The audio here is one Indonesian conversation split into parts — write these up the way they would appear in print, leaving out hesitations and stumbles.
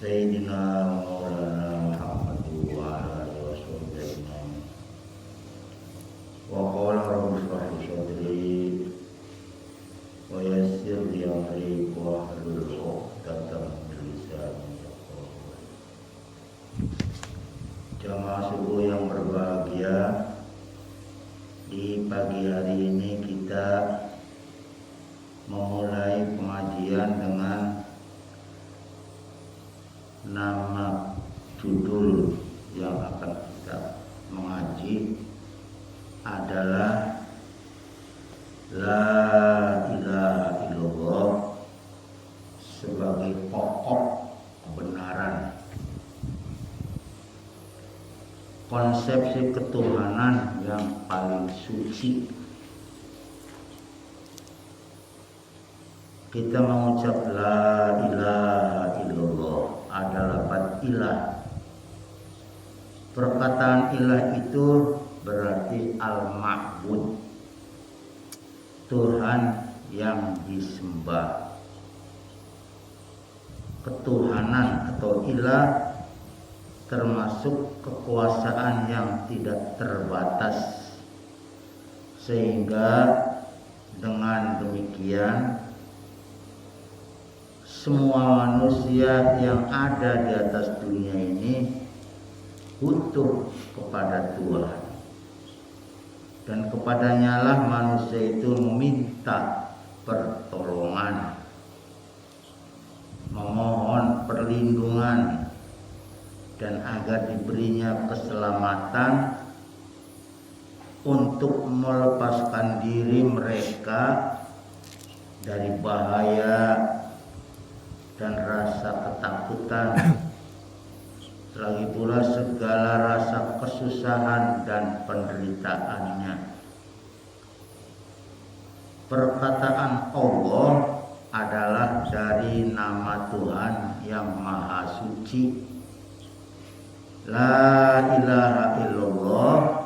Sayyidina Maulana Muhammad wa ala alihi wa sahbihi wa qala rabbi shrah li sadri wa yassir li amri wa hlul 'uqdatam min lisani yafqahu qawli. Jamaah subuh yang berbahagia, di pagi hari ini kita memulai pengajian dengan nama judul yang akan kita mengaji adalah La ilaha illallah sebagai pokok kebenaran, konsepsi ketuhanan yang paling suci. Kita mengucap La ilaha illallah adalah ilah. Perkataan ilah itu berarti al-ma'bud, Tuhan yang disembah. Ketuhanan atau ilah termasuk kekuasaan yang tidak terbatas, sehingga dengan demikian semua manusia yang ada di atas dunia ini butuh kepada Tuhan, dan kepadanya lah manusia itu meminta pertolongan, memohon perlindungan, dan agar diberinya keselamatan untuk melepaskan diri mereka dari bahaya dan rasa ketakutan, lagi pula segala rasa kesusahan dan penderitaannya. Perkataan Allah adalah dari nama Tuhan yang Maha Suci. La ilaha illallah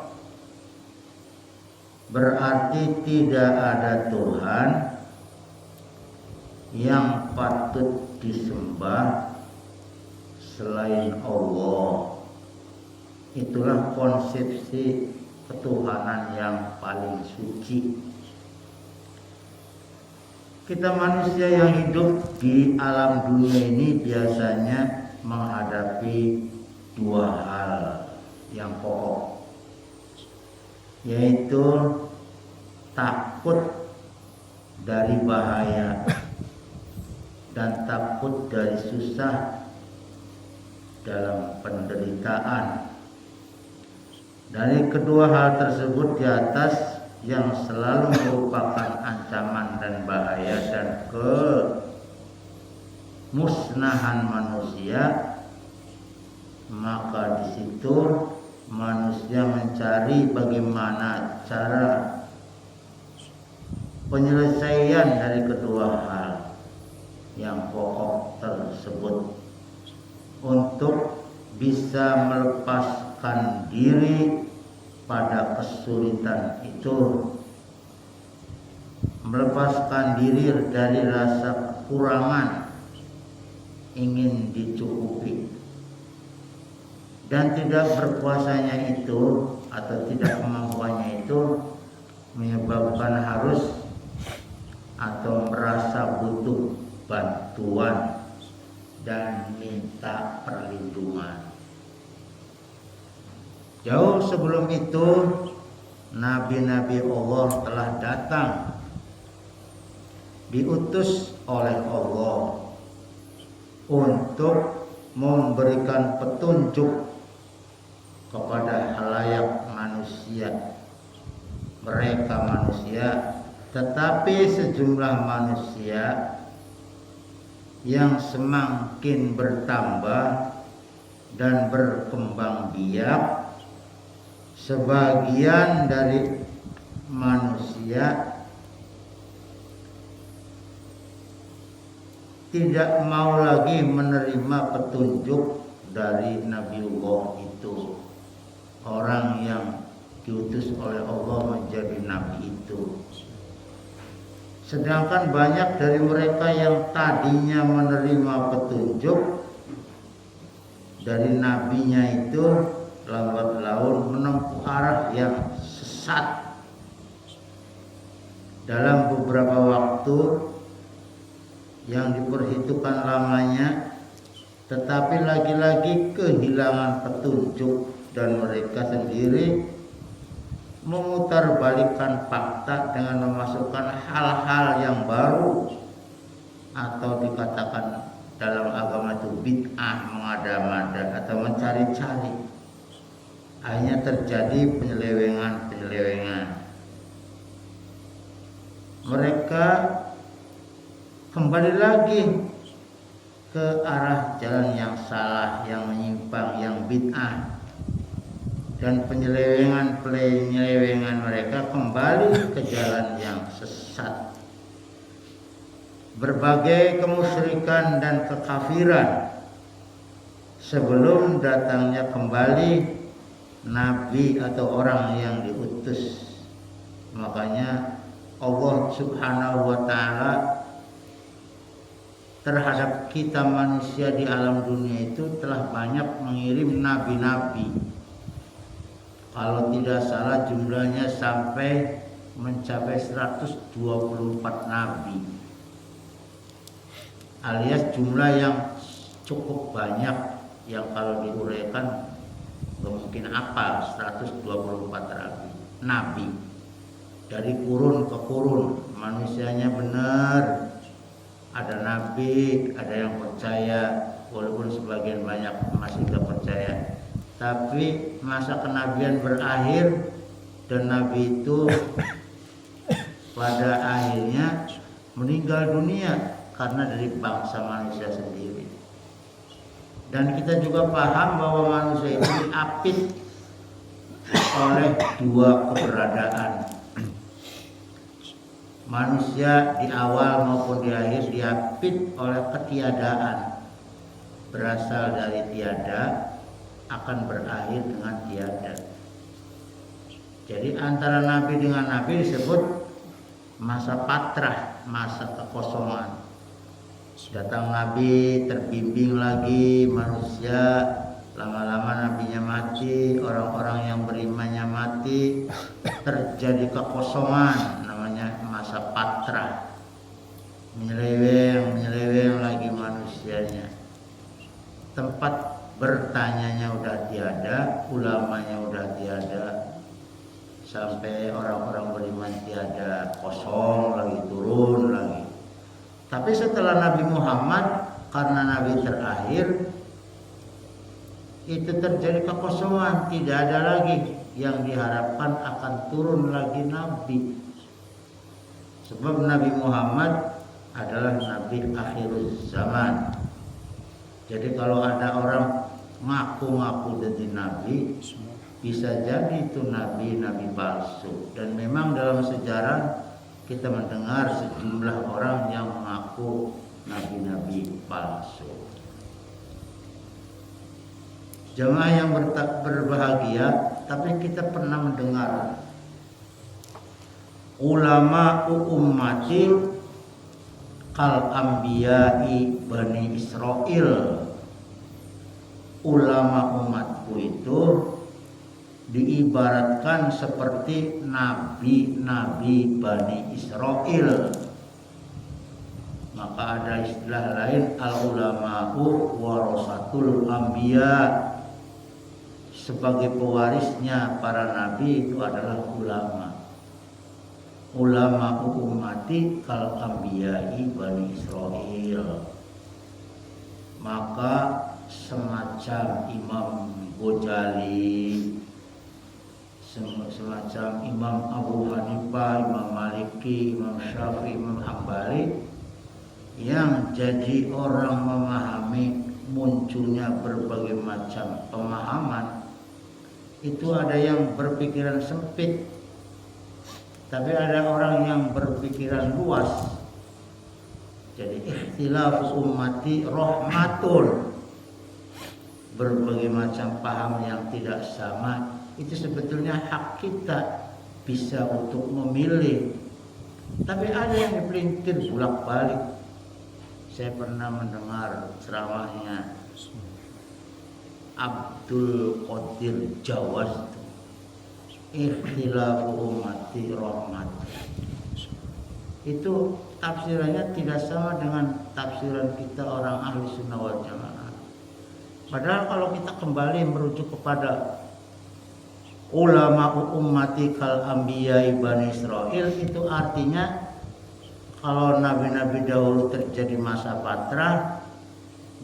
berarti tidak ada Tuhan yang patut disembah selain Allah. Itulah konsepsi ketuhanan yang paling suci. Kita manusia yang hidup di alam dunia ini biasanya menghadapi dua hal yang pokok, yaitu takut dari bahaya dan takut dari susah dalam penderitaan. Dari kedua hal tersebut di atas, yang selalu merupakan ancaman dan bahaya dan kemusnahan manusia, maka di situ manusia mencari bagaimana cara penyelesaian dari kedua hal yang pokok tersebut untuk bisa melepaskan diri pada kesulitan itu, melepaskan diri dari rasa kekurangan, ingin dicukupi, dan tidak berpuasanya itu atau tidak kemampuannya itu menyebabkan harus atau merasa butuh bantuan dan minta perlindungan. Jauh sebelum itu, nabi-nabi Allah telah datang, diutus oleh Allah untuk memberikan petunjuk kepada khalayak manusia. Mereka manusia, tetapi sejumlah manusia yang semakin bertambah dan berkembang biak. Sebagian dari manusia tidak mau lagi menerima petunjuk dari Nabiullah itu, orang yang diutus oleh Allah menjadi nabi itu. Sedangkan banyak dari mereka yang tadinya menerima petunjuk dari nabinya itu lambat laun menempuh arah yang sesat dalam beberapa waktu yang diperhitungkan lamanya, tetapi lagi-lagi kehilangan petunjuk dan mereka sendiri memutarbalikkan fakta dengan memasukkan hal-hal yang baru atau dikatakan dalam agama itu bid'ah, mengada-ngada atau mencari-cari. Akhirnya terjadi penyelewengan. Mereka kembali lagi ke arah jalan yang salah, yang menyimpang, yang bid'ah. Dan penyelewengan mereka kembali ke jalan yang sesat. Berbagai kemusyrikan dan kekafiran sebelum datangnya kembali nabi atau orang yang diutus. Makanya Allah Subhanahu wa ta'ala terhadap kita manusia di alam dunia itu telah banyak mengirim nabi-nabi. Kalau tidak salah jumlahnya sampai mencapai 124 nabi, alias jumlah yang cukup banyak, yang kalau diuraikan nggak mungkin apa 124 nabi. Dari kurun ke kurun, manusianya benar, ada nabi, ada yang percaya, walaupun sebagian banyak masih nggak percaya. Tapi masa kenabian berakhir dan nabi itu pada akhirnya meninggal dunia karena dari bangsa manusia sendiri. Dan kita juga paham bahwa manusia itu diapit oleh dua keberadaan. Manusia di awal maupun di akhir diapit oleh ketiadaan. Berasal dari tiada, akan berakhir dengan tiada. Jadi antara nabi dengan nabi disebut masa patrah, masa kekosongan. Datang nabi, terbimbing lagi manusia, lama-lama nabinya mati, orang-orang yang berimannya mati, terjadi kekosongan, namanya masa patrah. Menyeleweng lagi manusianya. Tempat bertanyanya udah tiada, ulamanya udah tiada, sampai orang-orang beriman tiada, kosong lagi, turun lagi. Tapi setelah Nabi Muhammad, karena Nabi terakhir, itu terjadi kekosongan, tidak ada lagi yang diharapkan akan turun lagi Nabi. Sebab Nabi Muhammad adalah Nabi akhirul zaman. Jadi kalau ada orang ngaku-ngaku jadi nabi, bisa jadi itu nabi palsu. Dan memang dalam sejarah kita mendengar sejumlah orang yang mengaku nabi palsu. Jemaah yang berbahagia, tapi kita pernah mendengar ulama ummati kal anbiya'i Bani Israel. Ulama umatku itu diibaratkan seperti nabi-nabi Bani Israel. Maka ada istilah lain, al-ulama'u warasatul anbiya. Sebagai pewarisnya para nabi itu adalah ulama. Ulama ummati kal anbiya'i Bani Israel. Maka semacam Imam Ghazali, semacam Imam Abu Hanifah, Imam Maliki, Imam Syafi'i, Imam Hambali, yang jadi orang memahami munculnya berbagai macam pemahaman, itu ada yang berpikiran sempit, tapi ada orang yang berpikiran luas. Jadi ikhtilaf ummati rahmatun. Berbagai macam paham yang tidak sama itu sebetulnya hak kita bisa untuk memilih. Tapi ada yang dipelintir bolak-balik. Saya pernah mendengar ceramahnya Abdul Qadir Jawas ikhtilafu ummati rahmat. Itu tafsirannya tidak sama dengan tafsiran kita orang ahli sunnah wal jamaah. Padahal kalau kita kembali merujuk kepada ulama ummati kal anbiya Bani Israil, itu artinya kalau nabi-nabi dahulu terjadi masa patra,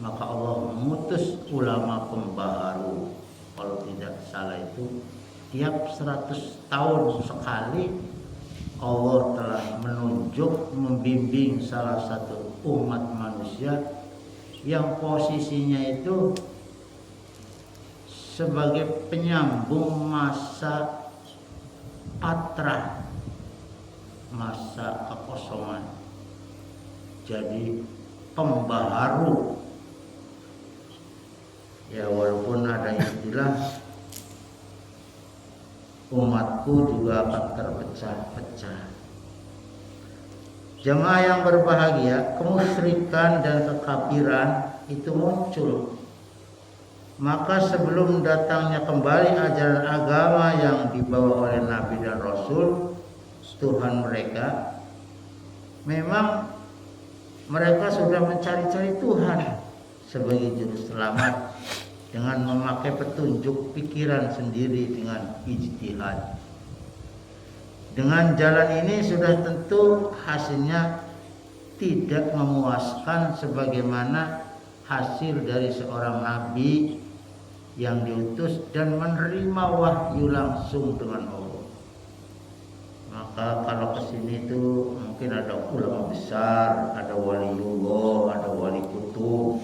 maka Allah mengutus ulama pembaharu. Kalau tidak salah itu tiap 100 tahun sekali Allah telah menunjuk, membimbing salah satu umat manusia yang posisinya itu sebagai penyambung masa patra, masa kekosongan. Jadi pembaharu. Ya, walaupun ada istilah umatku juga akan terpecah-pecah. Jemaah yang berbahagia, kemusyrikan dan kekafiran itu muncul. Maka sebelum datangnya kembali ajaran agama yang dibawa oleh Nabi dan Rasul, Tuhan mereka, memang mereka sudah mencari-cari Tuhan sebagai juru selamat dengan memakai petunjuk pikiran sendiri dengan ijtihad. Dengan jalan ini sudah tentu hasilnya tidak memuaskan sebagaimana hasil dari seorang nabi yang diutus dan menerima wahyu langsung dengan Allah. Maka kalau kesini itu mungkin ada ulama besar, ada waliullah, ada wali kutub.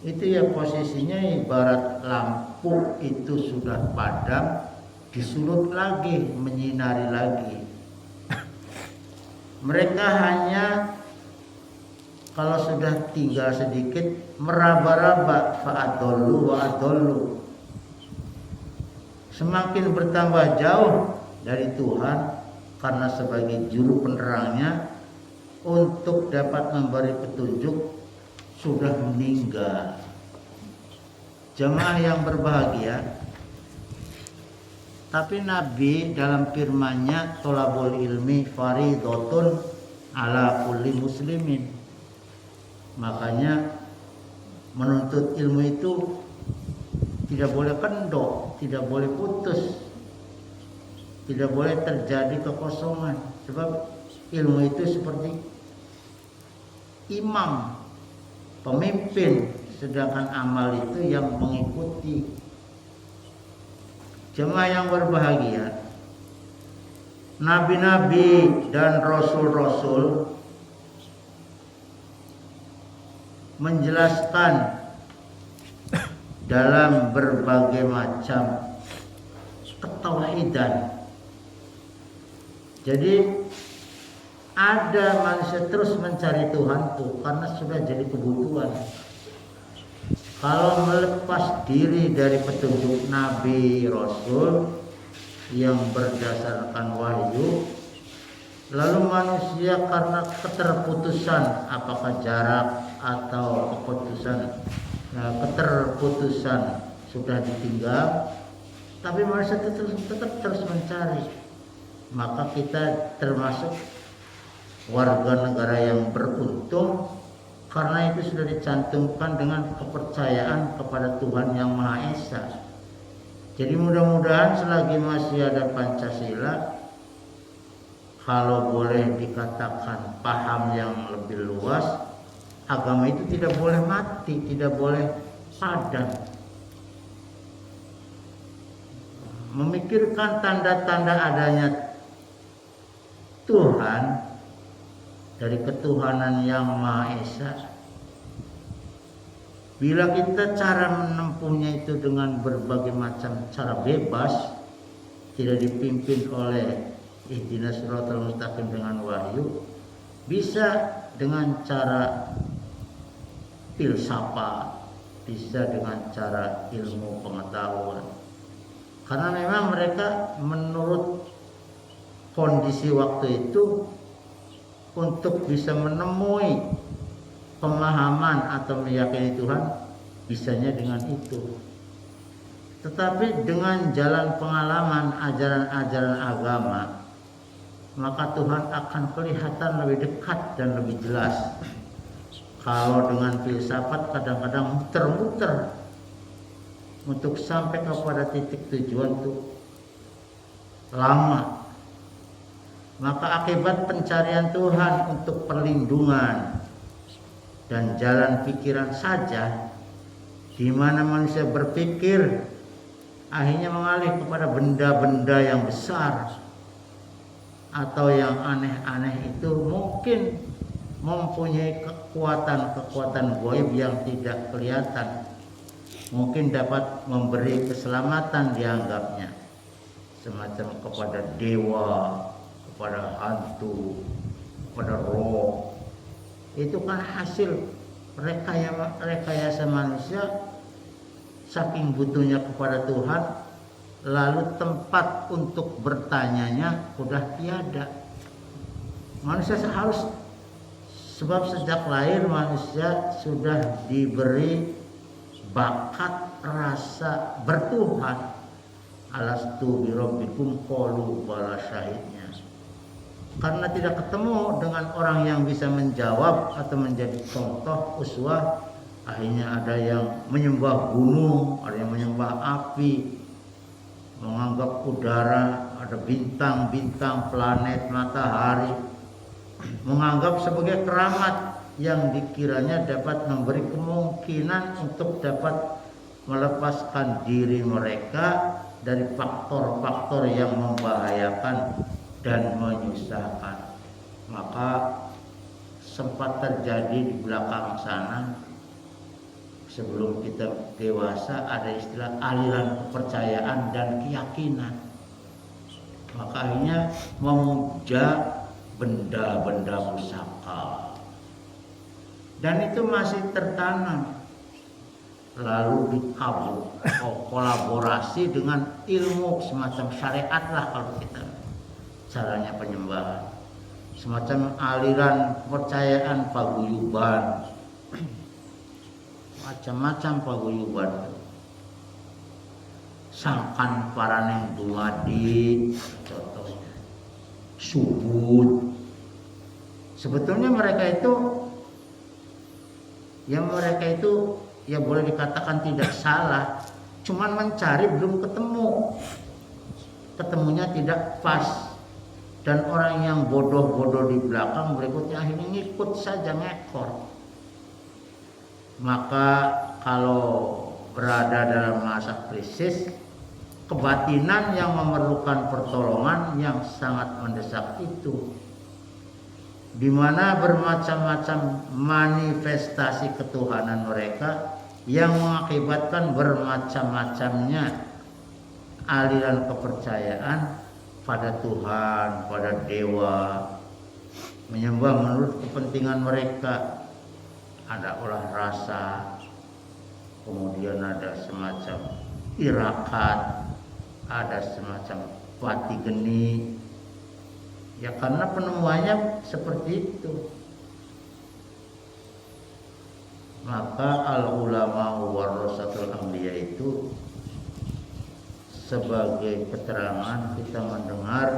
Itu ya posisinya ibarat lampu itu sudah padam, disulut lagi, menyinari lagi. Mereka hanya kalau sudah tinggal sedikit meraba-raba, fa'adollu wa adollu. Semakin bertambah jauh dari Tuhan karena sebagai juru penerangnya untuk dapat memberi petunjuk sudah meninggal. Jemaah yang berbahagia, tapi Nabi dalam firman-Nya tolabul ilmi faridotun ala kulli muslimin. Makanya menuntut ilmu itu tidak boleh kendor, tidak boleh putus, tidak boleh terjadi kekosongan. Sebab ilmu itu seperti imam, pemimpin, sedangkan amal itu yang mengikuti. Jemaah yang berbahagia, nabi-nabi dan rasul-rasul menjelaskan dalam berbagai macam ketauhidan. Jadi ada manusia terus mencari Tuhan tuh karena sudah jadi kebutuhan. Kalau melepas diri dari petunjuk Nabi Rasul yang berdasarkan wahyu, lalu manusia karena keterputusan, apakah jarak atau keterputusan sudah ditinggal, tapi manusia tetap terus mencari. Maka kita termasuk warga negara yang beruntung karena itu sudah dicantumkan dengan kepercayaan kepada Tuhan Yang Maha Esa. Jadi mudah-mudahan selagi masih ada Pancasila, kalau boleh dikatakan paham yang lebih luas, agama itu tidak boleh mati, tidak boleh padam. Memikirkan tanda-tanda adanya Tuhan dari ketuhanan Yang Maha Esa. Bila kita cara menempuhnya itu dengan berbagai macam cara bebas, tidak dipimpin oleh ihdinas siratal mustaqim dengan wahyu, bisa dengan cara filsafat, bisa dengan cara ilmu pengetahuan. Karena memang mereka menurut kondisi waktu itu untuk bisa menemui pemahaman atau meyakini Tuhan, bisanya dengan itu. Tetapi dengan jalan pengalaman ajaran-ajaran agama, maka Tuhan akan kelihatan lebih dekat dan lebih jelas. Kalau dengan filsafat kadang-kadang muter-muter untuk sampai kepada titik tujuan itu lama. Maka akibat pencarian Tuhan untuk perlindungan dan jalan pikiran saja, di mana manusia berpikir akhirnya mengalih kepada benda-benda yang besar atau yang aneh-aneh, itu mungkin mempunyai kekuatan-kekuatan gaib yang tidak kelihatan, mungkin dapat memberi keselamatan dianggapnya, semacam kepada dewa, kepada hantu, kepada roh. Itu kan hasil rekayasa manusia, saking butuhnya kepada Tuhan, lalu tempat untuk bertanyanya sudah tiada. Manusia harus, sebab sejak lahir manusia sudah diberi bakat rasa bertuhan. Alastu birabbikum qalu bala, syahidnya. Karena tidak ketemu dengan orang yang bisa menjawab atau menjadi contoh uswah, akhirnya ada yang menyembah gunung, ada yang menyembah api, menganggap udara, ada bintang-bintang, planet, matahari, menganggap sebagai keramat yang dikiranya dapat memberi kemungkinan untuk dapat melepaskan diri mereka dari faktor-faktor yang membahayakan dan menyusahkan. Maka sempat terjadi di belakang sana, sebelum kita dewasa, ada istilah aliran kepercayaan dan keyakinan. Maka akhirnya memuja benda-benda pusaka, dan itu masih tertanam. Lalu dikolaborasi dengan ilmu semacam syariat lah, kalau kita caranya penyembahan, semacam aliran kepercayaan paguyuban, macam-macam paguyuban, sangkan paraneng dumadi, contohnya subut. Sebetulnya mereka itu ya boleh dikatakan tidak salah, cuman mencari belum ketemu, ketemunya tidak pas, dan orang yang bodoh-bodoh di belakang berikutnya akhirnya ngikut saja, ngekor. Maka kalau berada dalam masa krisis, kebatinan yang memerlukan pertolongan yang sangat mendesak itu, di mana bermacam-macam manifestasi ketuhanan mereka yang mengakibatkan bermacam-macamnya aliran kepercayaan pada Tuhan, pada dewa, menyembah menurut kepentingan mereka. Ada olah rasa, kemudian ada semacam irakat, ada semacam pati geni. Ya karena penemuannya seperti itu. Maka al-ulama warasatul anbiya itu sebagai keterangan kita mendengar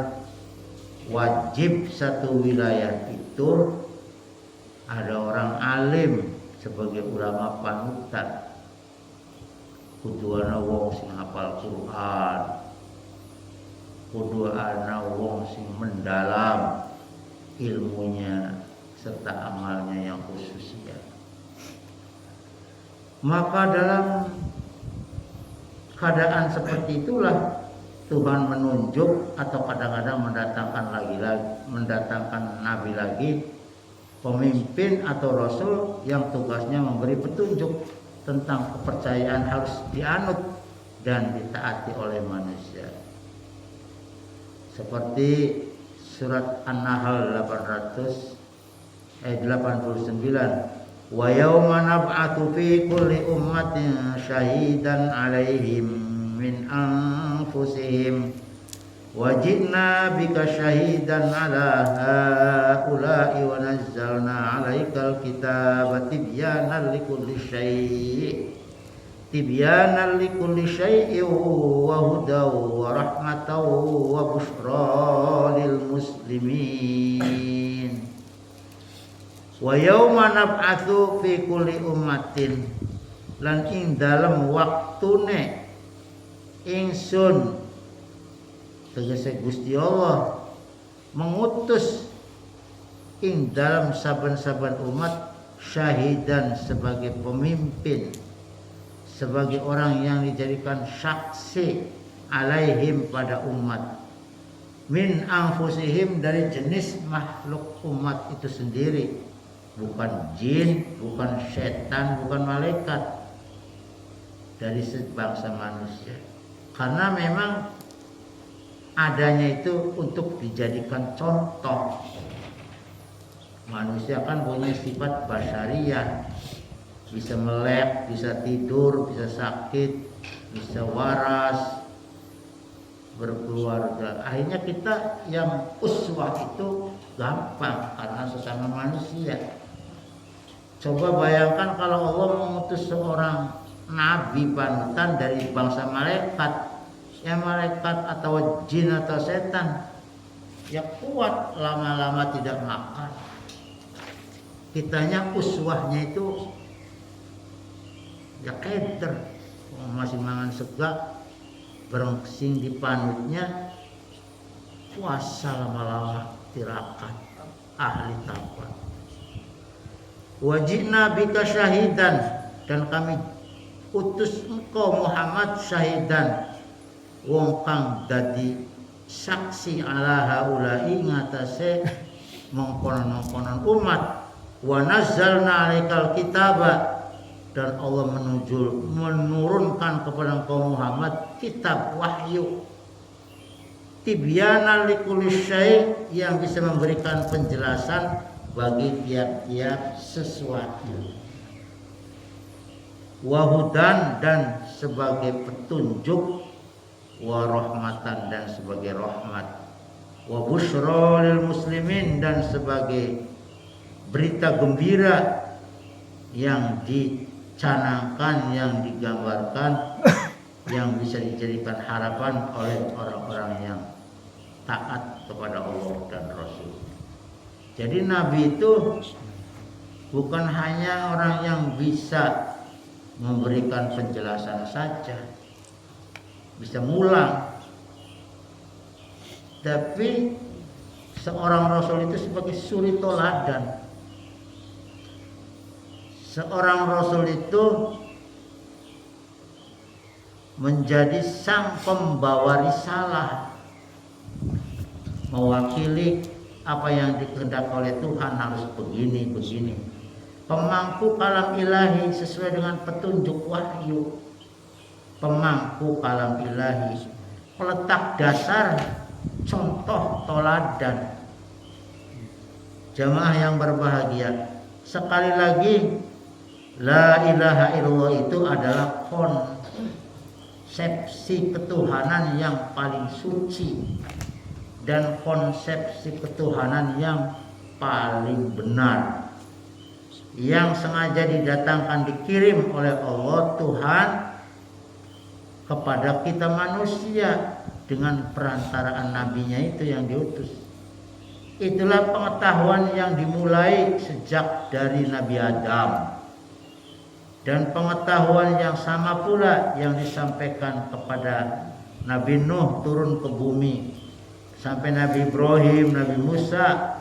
wajib satu wilayah itu ada orang alim sebagai ulama panutan. Kudu ana wong sing hafal Quran, kudu ana wong sing mendalam ilmunya serta amalnya yang khusus ya. Maka dalam keadaan seperti itulah Tuhan menunjuk atau kadang-kadang mendatangkan nabi lagi, pemimpin atau rasul yang tugasnya memberi petunjuk tentang kepercayaan harus dianut dan ditaati oleh manusia. Seperti surat An-Nahl 89, wa yauma nab'atu fi kulli ummatin syahidan 'alaihim min anfusihim wa ji'na bika syahidan 'ala haula'i wa nazzalna 'alaikal kitaba tibyanan likulli syai'. tibyanan likulli syai'in wa hudaw wa rahmataw wa busyra lil muslimin. Wa yauma nab'atsu fi kulli ummatin, lan ing dalem waktune ingsun tegese Gusti Allah mengutus ing dalam saben-saben umat syahidan sebagai pemimpin, sebagai orang yang dijadikan saksi alaihim pada umat, min anfusihim dari jenis makhluk umat itu sendiri, bukan jin, bukan setan, bukan malaikat, dari sebangsa manusia. Karena memang adanya itu untuk dijadikan contoh. Manusia kan punya sifat basyariah, bisa melek, bisa tidur, bisa sakit, bisa waras, berkeluarga. Akhirnya kita yang uswah itu gampang karena sesama manusia. Coba bayangkan kalau Allah mengutus seorang nabi panutan dari bangsa malaikat, ya malaikat atau jin atau setan, ya kuat lama-lama tidak makan. Kitanya uswahnya itu ya keder, masih mangan sega, berengsing di panutnya, puasa lama-lama tirakat, ahli takwa. Wajibna bika syahidan, dan kami utus engkau Muhammad syahidan, wong kang dadi saksi ala haula'i ngatasé mengkonon-mengkonon umat. Wa nazzalna 'alaikal kitaba, dan Allah menurunkan kepada engkau Muhammad kitab wahyu, tibyanan likulli syai', yang bisa memberikan penjelasan bagi tiap-tiap sesuatu, wahudan, dan sebagai petunjuk, wa rahmatan, dan sebagai rahmat, wa busyra lil muslimin, dan sebagai berita gembira yang dicanangkan, yang digambarkan, yang bisa dijadikan harapan oleh orang-orang yang taat kepada Allah dan Rasul. Jadi Nabi itu bukan hanya orang yang bisa memberikan penjelasan saja, bisa mulang, tapi seorang Rasul itu sebagai suri toladan. Seorang Rasul itu menjadi sang pembawa risalah, mewakili apa yang dikehendaki oleh Tuhan harus begini. Pemangku kalam ilahi sesuai dengan petunjuk wahyu. Pemangku kalam ilahi, peletak dasar, contoh toladan. Jamaah yang berbahagia, sekali lagi, la ilaha illallah itu adalah konsepsi ketuhanan yang paling suci dan konsepsi ketuhanan yang paling benar, yang sengaja didatangkan, dikirim oleh Allah Tuhan kepada kita manusia dengan perantaraan nabinya itu yang diutus. Itulah pengetahuan yang dimulai sejak dari Nabi Adam, dan pengetahuan yang sama pula yang disampaikan kepada Nabi Nuh turun ke bumi, sampai Nabi Ibrahim, Nabi Musa,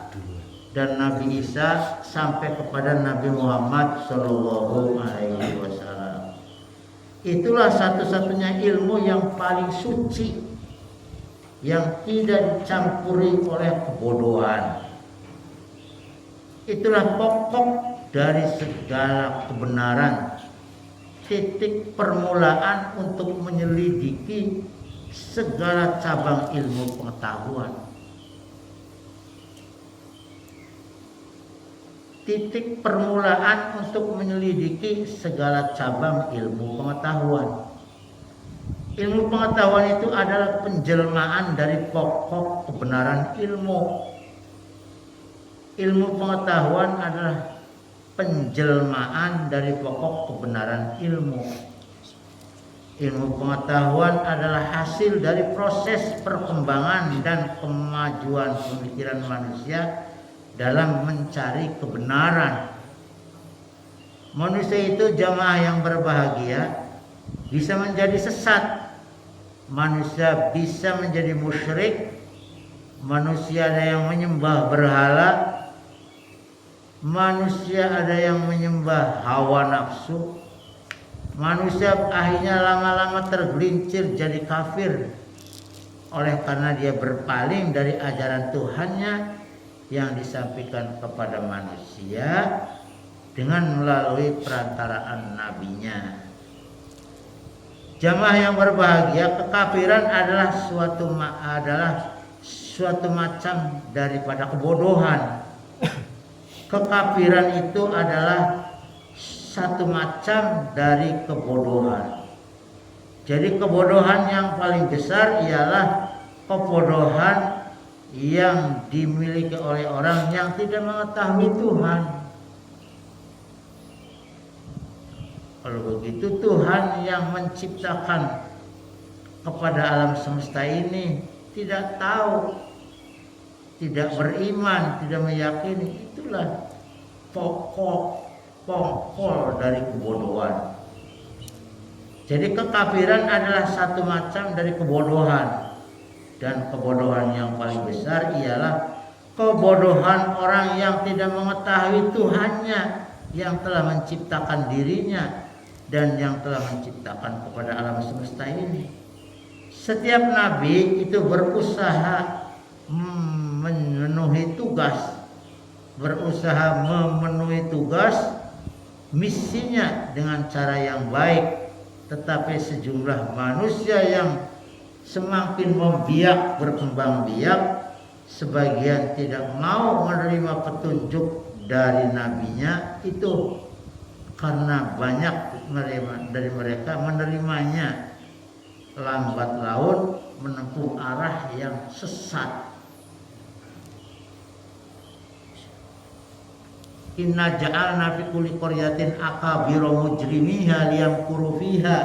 dan Nabi Isa, sampai kepada Nabi Muhammad Sallallahu Alaihi Wasallam. Itulah satu-satunya ilmu yang paling suci, yang tidak dicampuri oleh kebodohan. Itulah pokok dari segala kebenaran, titik permulaan untuk menyelidiki segala cabang ilmu pengetahuan. Titik permulaan untuk menyelidiki segala cabang ilmu pengetahuan. Ilmu pengetahuan itu adalah penjelmaan dari pokok kebenaran ilmu. Ilmu pengetahuan adalah penjelmaan dari pokok kebenaran ilmu. Ilmu pengetahuan adalah hasil dari proses perkembangan dan kemajuan pemikiran manusia dalam mencari kebenaran. Manusia itu jamaah yang berbahagia bisa menjadi sesat. Manusia bisa menjadi musyrik. Manusia ada yang menyembah berhala. Manusia ada yang menyembah hawa nafsu. Manusia akhirnya lama-lama tergelincir jadi kafir oleh karena dia berpaling dari ajaran Tuhannya yang disampaikan kepada manusia dengan melalui perantaraan nabinya. Jamaah yang berbahagia, kekafiran adalah suatu macam daripada kebodohan. Kekafiran itu adalah satu macam dari kebodohan. Jadi kebodohan yang paling besar ialah kebodohan yang dimiliki oleh orang yang tidak mengetahui Tuhan. Kalau begitu Tuhan yang menciptakan kepada alam semesta ini tidak tahu, tidak beriman, tidak meyakini. Itulah pokok dari kebodohan. Jadi kekafiran adalah satu macam dari kebodohan. Dan kebodohan yang paling besar ialah kebodohan orang yang tidak mengetahui Tuhannya yang telah menciptakan dirinya dan yang telah menciptakan kepada alam semesta ini. Setiap nabi itu berusaha memenuhi tugas, misinya dengan cara yang baik, tetapi sejumlah manusia yang semakin membiak, berkembang biak, sebagian tidak mau menerima petunjuk dari nabinya itu karena banyak dari mereka menerimanya lambat laun menempuh arah yang sesat. Inna ja'alna fi kulli qaryatin akabira mujrimiha liyamkuru fiha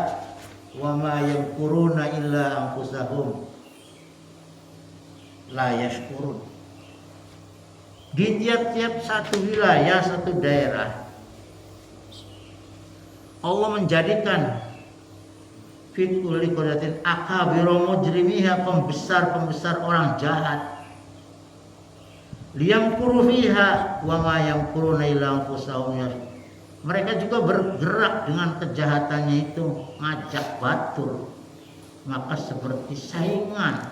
wa ma yamkuruna illa anfusahum la yashkurun. Di tiap-tiap satu wilayah, satu daerah, Allah menjadikan fi kulli qaryatin akabira mujrimiha, pembesar orang jahat, liyamkuru fiha wa ma yamkuruna illa anfusahum. Mereka juga bergerak dengan kejahatannya itu, ngajak batur, maka seperti saingan.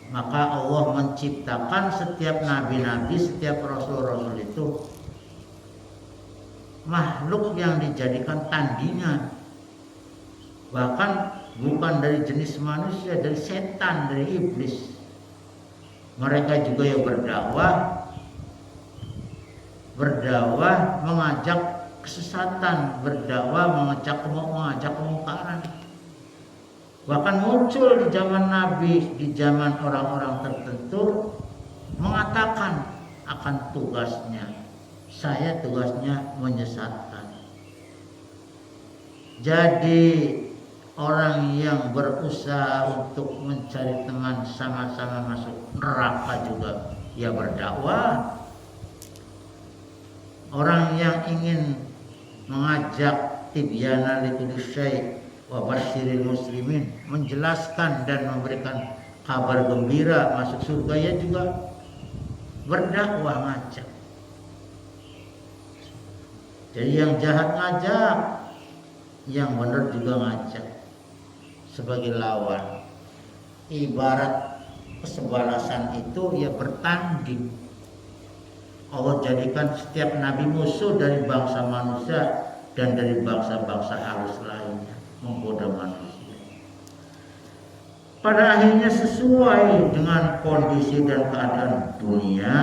Maka Allah menciptakan setiap nabi-nabi, setiap rasul-rasul itu makhluk yang dijadikan tandingan. Bahkan bukan dari jenis manusia, dari setan, dari iblis. Mereka juga yang berdakwah mengajak kesesatan, berdakwah mengajak kemungkaran. Bahkan muncul di zaman Nabi, di zaman orang-orang tertentu mengatakan akan tugasnya, saya tugasnya menyesatkan. Jadi orang yang berusaha untuk mencari teman sama-sama masuk neraka juga ya berdakwah. Orang yang ingin mengajak tibyana likulli syai' wa basyiril muslimin, menjelaskan dan memberikan kabar gembira masuk surga, ya juga berdakwah, ngajak. Jadi yang jahat ngajak, yang benar juga ngajak sebagai lawan. Ibarat kesebalasan itu ya bertanding. Allah jadikan setiap nabi musuh dari bangsa manusia dan dari bangsa-bangsa halus lainnya, menggoda manusia. Pada akhirnya sesuai dengan kondisi dan keadaan dunia,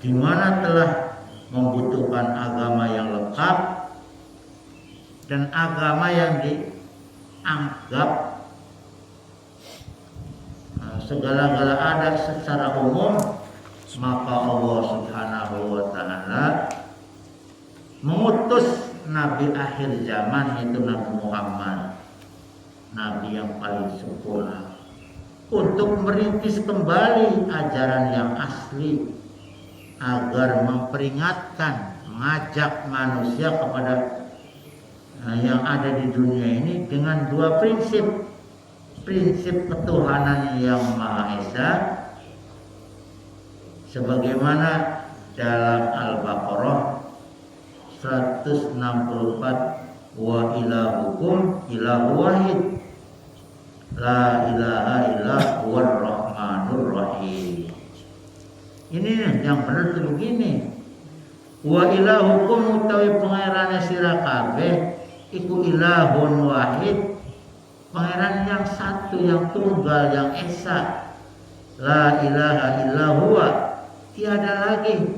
di mana telah membutuhkan agama yang lengkap dan agama yang dianggap segala-gala ada secara umum, maka Allah Subhanahu wa ta'ala mengutus Nabi akhir zaman, yaitu Nabi Muhammad. nabi yang paling sempurna, untuk merintis kembali ajaran yang asli agar memperingatkan, mengajak manusia kepada yang ada di dunia ini dengan dua prinsip. Prinsip ketuhanan yang Maha Esa sebagaimana dalam Al-Baqarah 164, wa ilahukum ilahu wahid la ilaha illa huwar rahmanur rahim. Ini yang benar tuh begini, wa ilahukum utawi pangerane sira kabeh iku ilahun wahid, pangeran yang satu, yang tunggal, yang esa. La ilaha illa huwa, tiada lagi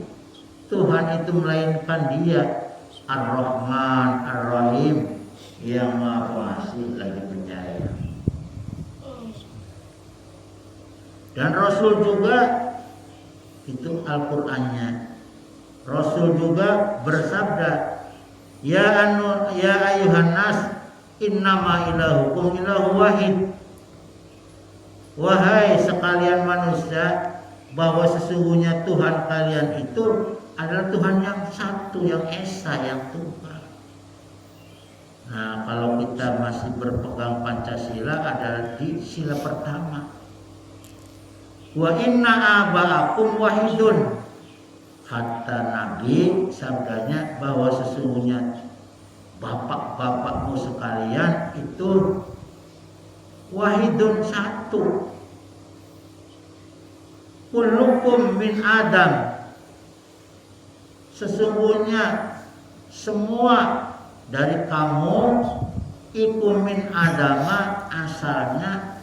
Tuhan itu melainkan Dia, Ar-Rahman Ar-Rahim, yang Maha Pengasih lagi penyayang. Dan Rasul juga itu Al-Qur'annya. Rasul juga bersabda, ya ayuhan nas innama ilahukum ilahu wahid. Wahai sekalian manusia, bahwa sesungguhnya Tuhan kalian itu adalah Tuhan yang satu, yang esa, yang tunggal. Nah, kalau kita masih berpegang Pancasila adalah di sila pertama. Wa inna aba'akum wahidun. Kata Nabi, sabdanya bahwa sesungguhnya bapak-bapakmu sekalian itu wahidun, satu. Kullukum min Adam. Sesungguhnya semua dari kamu iku min Adama, asalnya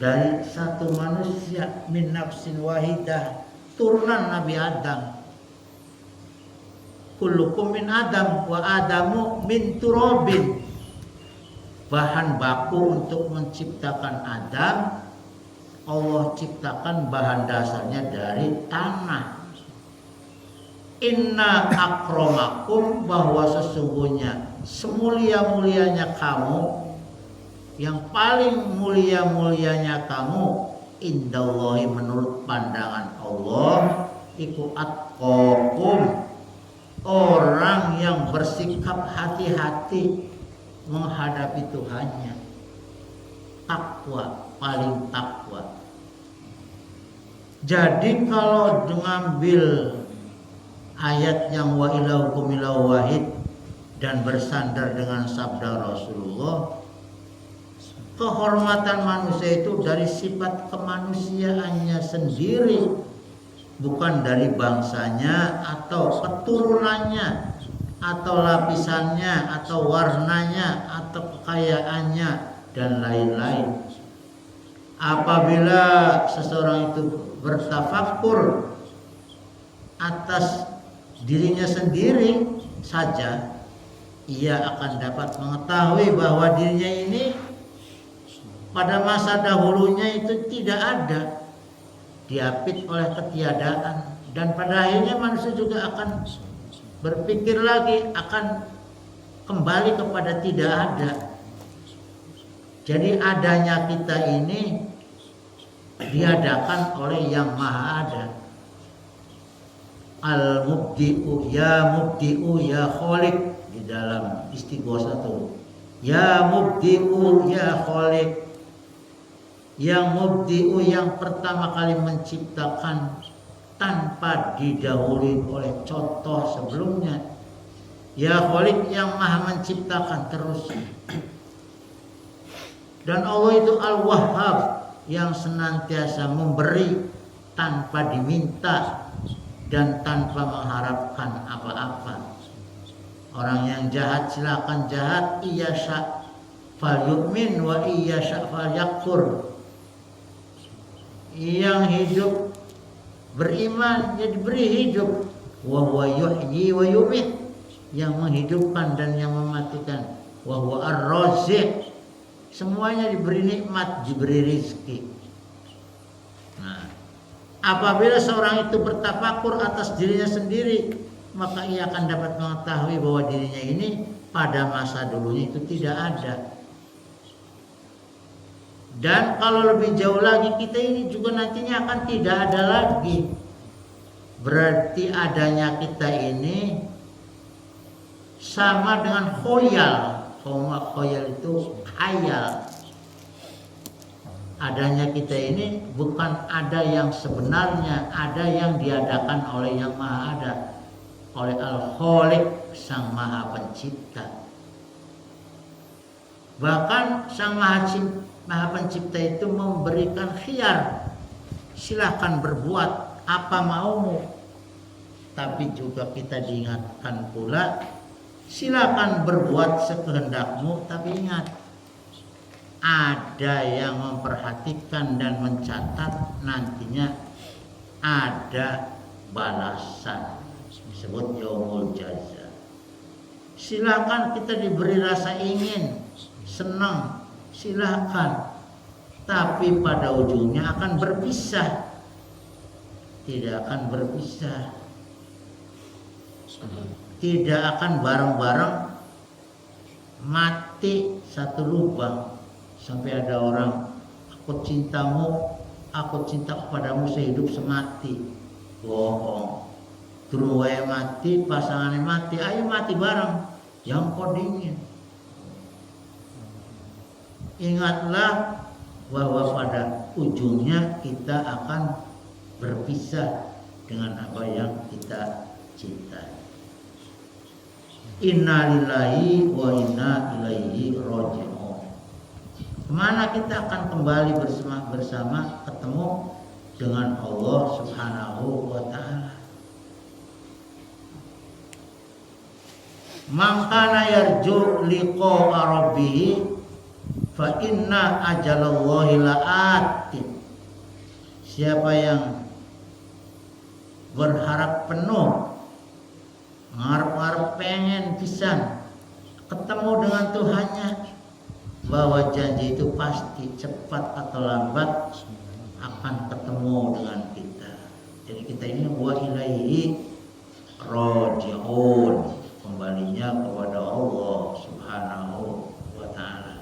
dari satu manusia, min nafsin wahidah, turunan Nabi Adam. Kullukum min Adam wa Adamu min turabin. Bahan baku untuk menciptakan Adam, Allah ciptakan bahan dasarnya dari tanah. Inna akramakum, bahwa sesungguhnya semulia-mulianya kamu, yang paling mulia-mulianya kamu, indallahi, menurut pandangan Allah, iku atqakum, orang yang bersikap hati-hati menghadapi Tuhannya. Takwa, paling takwa. Jadi kalau mengambil ayat yang wa ilahukum ilahu wahid dan bersandar dengan sabda Rasulullah, kehormatan manusia itu dari sifat kemanusiaannya sendiri, bukan dari bangsanya atau keturunannya atau lapisannya atau warnanya atau kekayaannya dan lain-lain. Apabila seseorang itu bertafakur atas dirinya sendiri saja, ia akan dapat mengetahui bahwa dirinya ini pada masa dahulunya itu tidak ada, diapit oleh ketiadaan, dan pada akhirnya manusia juga akan berpikir lagi, akan kembali kepada tidak ada. Jadi adanya kita ini diadakan oleh yang maha ada. Al-mubdi'u ya khaliq, di dalam Istighosah itu, ya mubdi'u ya khaliq. Yang mubdi'u, yang pertama kali menciptakan tanpa didahului oleh contoh sebelumnya. Ya khaliq, yang maha menciptakan terus. Dan Allah itu Al-Wahhab, yang senantiasa memberi tanpa diminta dan tanpa mengharapkan apa-apa. Orang yang jahat silakan jahat, iya sya' fal yu'min wa iya sya' fal yakfur. Yang hidup beriman, ya diberi hidup. Wa huwa yuhyi wa yumit, yang menghidupkan dan yang mematikan. Wa huwa ar-raziq, semuanya diberi nikmat, diberi rizki. Nah, apabila seorang itu bertafakur atas dirinya sendiri, maka ia akan dapat mengetahui bahwa dirinya ini pada masa dulunya itu tidak ada. Dan kalau lebih jauh lagi, kita ini juga nantinya akan tidak ada lagi. Berarti adanya kita ini sama dengan khoyal. Khoyal itu khayal. Adanya kita ini bukan ada yang sebenarnya, ada yang diadakan oleh yang maha ada, oleh Al-Khaliq, Sang Maha Pencipta. Bahkan Sang Maha Pencipta itu memberikan khiyar, silahkan berbuat apa maumu. Tapi juga kita diingatkan pula, silakan berbuat sekehendakmu, tapi ingat, ada yang memperhatikan dan mencatat, nantinya ada balasan, disebut yaumul jaza. Silakan kita diberi rasa ingin, senang, silakan, tapi pada ujungnya akan berpisah, tidak akan berpisah. Tidak akan bareng-bareng mati satu lubang. Sampai ada orang, aku cintamu, aku cinta kepadamu sehidup semati. Bohong. Turun wae mati, pasangannya mati, ayo mati bareng. Yang kodingin. Ingatlah bahwa pada ujungnya kita akan berpisah dengan apa yang kita cintai. Inna lillahi wa inna ilaihi raji'un. Kemana kita akan kembali bersama ketemu dengan Allah Subhanahu wa ta'ala. Man kana yarju liqa'a rabbih fa inna ajalallahi la'atin. Siapa yang berharap penuh, ngarep-ngarep pengen pisan ketemu dengan Tuhannya, bahwa janji itu pasti cepat atau lambat akan ketemu dengan kita. Jadi kita ini wa ilaihi raji'un, kembalinya kepada Allah Subhanahu wa ta'ala.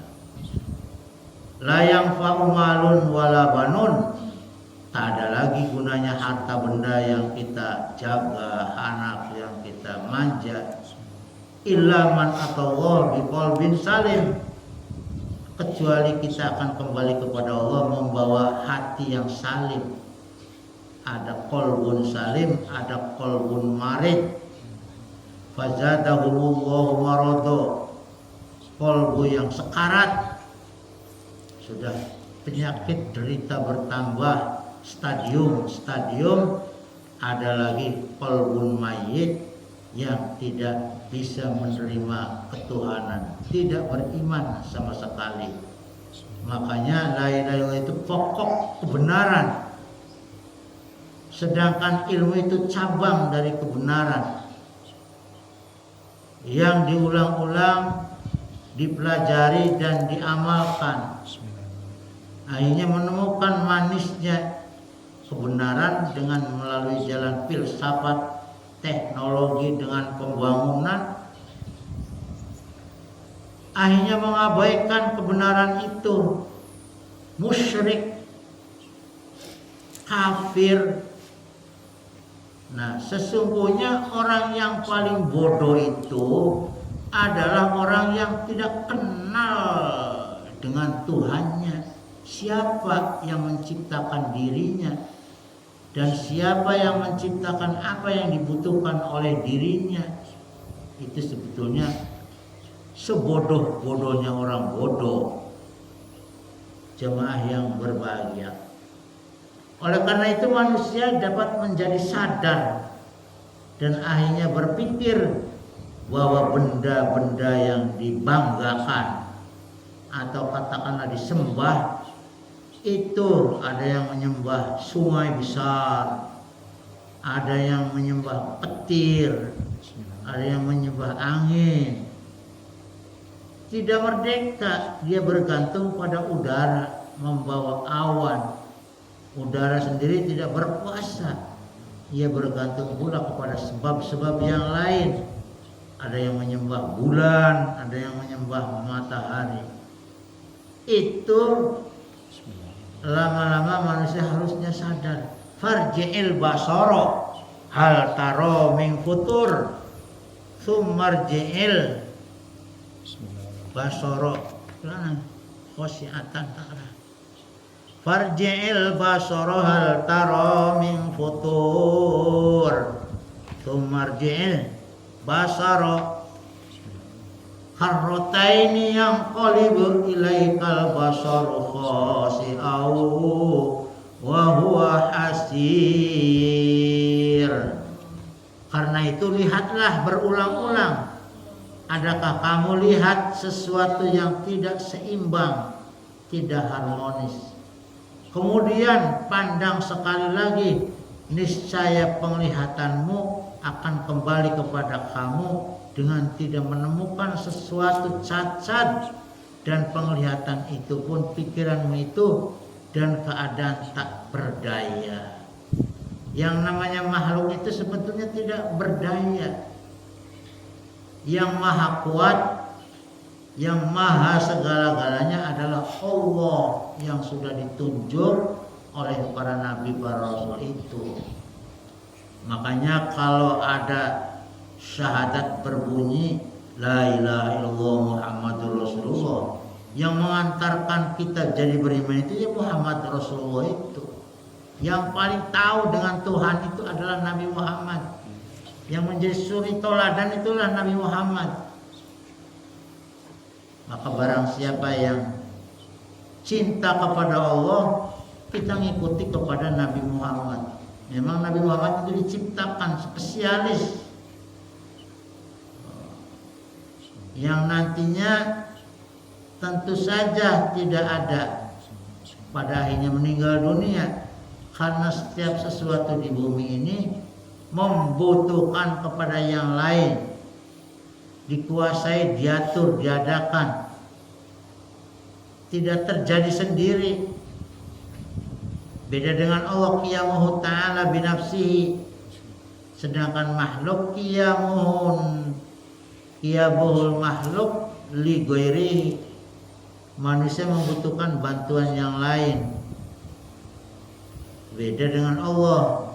La yanfa'u malun wala banun, tak ada lagi gunanya harta benda yang kita jaga, anak yang kita manja, illa man atallah biqalbin salim, kecuali kita akan kembali kepada Allah membawa hati yang salim. Ada qalbun salim, ada qalbun marid. Fazadahumullahu marado, qalbu yang sekarat, sudah penyakit derita bertambah, stadium, ada lagi qalbun mayyit yang tidak bisa menerima ketuhanan, tidak beriman sama sekali. Makanya la ilaha illallah itu pokok kebenaran, sedangkan ilmu itu cabang dari kebenaran yang diulang-ulang, dipelajari dan diamalkan. Akhirnya menemukan manisnya kebenaran dengan melalui jalan filsafat, teknologi, dengan pembangunan. Akhirnya mengabaikan kebenaran itu, musyrik, kafir. Nah, sesungguhnya orang yang paling bodoh itu adalah orang yang tidak kenal dengan Tuhannya. Siapa yang menciptakan dirinya dan siapa yang menciptakan apa yang dibutuhkan oleh dirinya. Itu sebetulnya sebodoh-bodohnya orang bodoh, jemaah yang berbahagia. Oleh karena itu manusia dapat menjadi sadar dan akhirnya berpikir bahwa benda-benda yang dibanggakan atau katakanlah disembah itu, ada yang menyembah sungai besar, ada yang menyembah petir, ada yang menyembah angin. Tidak merdeka, dia bergantung pada udara membawa awan. Udara sendiri tidak berkuasa, ia bergantung pula kepada sebab-sebab yang lain. Ada yang menyembah bulan, ada yang menyembah matahari. Itu Lama-lama manusia harusnya sadar. Farji'il basara hal taro min futur sumarji'il basara lan khosiatan ta'ala. Farji'il basara hal taro min futur sumarji'il basara harrotaini yang qalibu ilaikal basaru khasi'au wa huwa hasir. Karena itu lihatlah berulang-ulang. Adakah kamu lihat sesuatu yang tidak seimbang, tidak harmonis? Kemudian pandang sekali lagi, niscaya penglihatanmu akan kembali kepada kamu dengan tidak menemukan sesuatu cacat, dan penglihatan itu pun pikiranmu itu dan keadaan tak berdaya. Yang namanya makhluk itu sebetulnya tidak berdaya. Yang maha kuat, yang maha segala-galanya adalah Allah yang sudah ditunjuk oleh para nabi, para rasul itu. Makanya kalau ada syahadat berbunyi la ilaha illallah Muhammadur Rasulullah, yang mengantarkan kita jadi beriman itu ya Muhammad Rasulullah itu. Yang paling tahu dengan Tuhan itu adalah Nabi Muhammad. Yang menjadi suri toladan itulah Nabi Muhammad. Maka barang siapa yang cinta kepada Allah, kita ngikuti kepada Nabi Muhammad. Memang Nabi Muhammad itu diciptakan spesialis yang nantinya tentu saja tidak ada pada akhirnya meninggal dunia, karena setiap sesuatu di bumi ini membutuhkan kepada yang lain, dikuasai, diatur, diadakan, tidak terjadi sendiri. Beda dengan Allah, qiyamuhu ta'ala binafsihi, sedangkan makhluk qiyamuhul makhluk li ghairihi, manusia membutuhkan bantuan yang lain. Beda dengan Allah,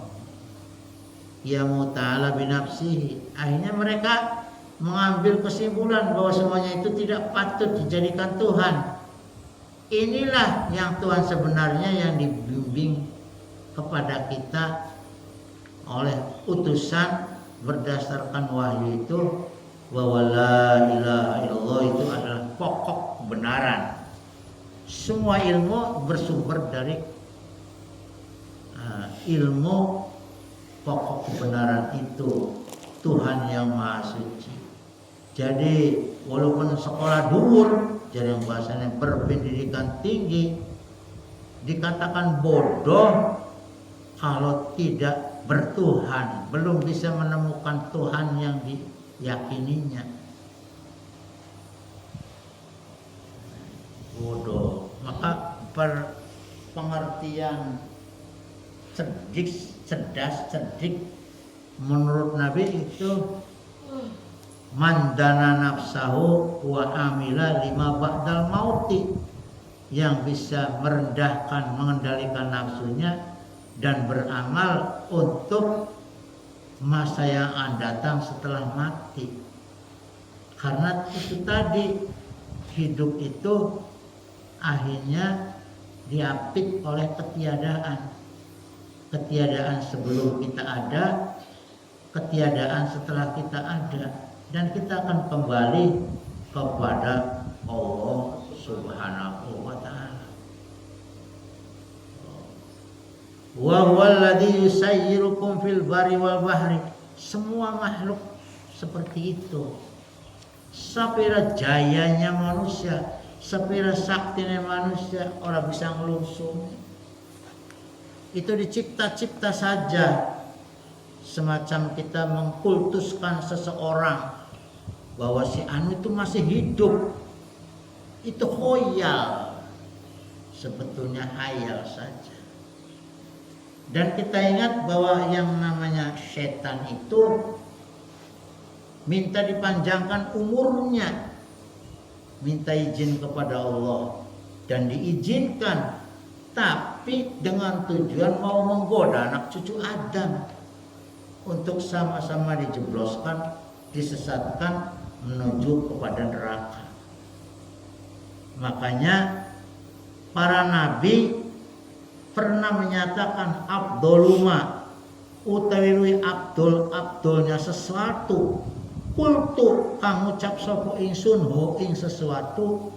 qiyamuhu ta'ala binafsihi. Akhirnya mereka mengambil kesimpulan bahwa semuanya itu tidak patut dijadikan Tuhan. Inilah yang Tuhan sebenarnya yang dibimbing kepada kita oleh utusan berdasarkan wahyu itu, bahwa la ilaha illallah itu adalah pokok kebenaran. Semua ilmu bersumber dari ilmu pokok kebenaran itu, Tuhan yang Maha Suci. Jadi walaupun sekolah dhuwur, jadi yang bahasanya berpendidikan tinggi, dikatakan bodoh kalau tidak bertuhan, belum bisa menemukan Tuhan yang diyakininya. Bodoh. Maka pengertian cerdas, cerdik menurut Nabi itu mandana nafsahu wa amila lima ba'dal mauti, yang bisa merendahkan, mengendalikan nafsunya dan beramal untuk masa yang akan datang setelah mati. Karena itu tadi, hidup itu akhirnya diapit oleh ketiadaan. Ketiadaan sebelum kita ada, ketiadaan setelah kita ada. Dan kita akan kembali kepada Allah Subhanahu wa ta'ala. Wa huwal ladzi yusayyirukum fil barri wal bahri. Semua makhluk seperti itu. Sapira jayanya manusia, sapira saktinya manusia, orang bisa ngelusung. Itu dicipta-cipta saja. Semacam kita mengkultuskan seseorang bahwa si anu itu masih hidup, itu khoyal, sebetulnya hayal saja. Dan kita ingat bahwa yang namanya setan itu minta dipanjangkan umurnya, minta izin kepada Allah, dan diizinkan tapi dengan tujuan mau menggoda anak cucu Adam untuk sama-sama dijebloskan, disesatkan menuju kepada neraka. Makanya para nabi pernah menyatakan abdoluma utawi abdulnya sesuatu kultu kang ucap sapa ingsun ho ing sesuatu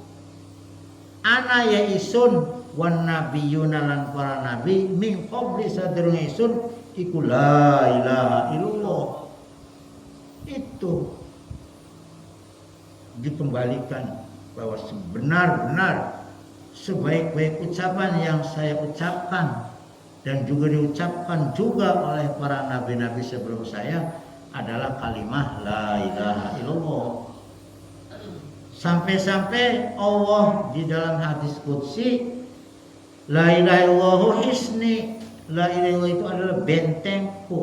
ana ya isun wan nabiyuna lan para nabi min qabli sadurunge isun iku la ilaha illallah. Itu dikembalikan bahwa sebenar-benar sebaik-baik ucapan yang saya ucapkan dan juga diucapkan juga oleh para nabi-nabi sebelum saya adalah kalimah la ilaha illallah. Sampai-sampai Allah di dalam hadis qudsi la ilaha illallah hisni, la ilaha illallah itu adalah bentengku.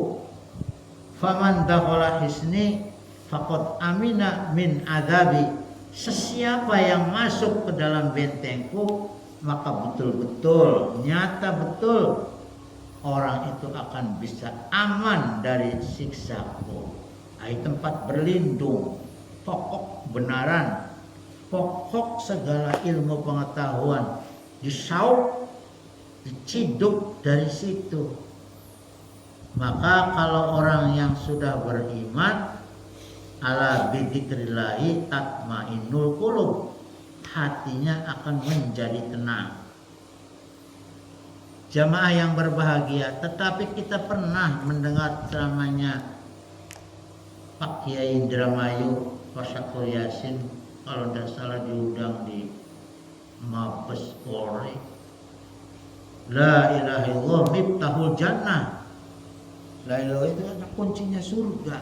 Faman dakhala hisni faqad amina min adzabi. Sesiapa yang masuk ke dalam bentengku maka betul-betul nyata betul orang itu akan bisa aman dari siksaku. Ai tempat berlindung, pokok kebenaran, pokok segala ilmu pengetahuan disauk, diciduk dari situ. Maka kalau orang yang sudah beriman ala bidzikrillahi tatmainnul qulub, hatinya akan menjadi tenang. Jamaah yang berbahagia, tetapi kita pernah mendengar ceramahnya Pak Kiai Indramayu Pasakul Yasin, kalau tidak salah diundang di Mabes Polri. La ilaha illallah miftahul jannah. La ilaha itu adalah kuncinya surga.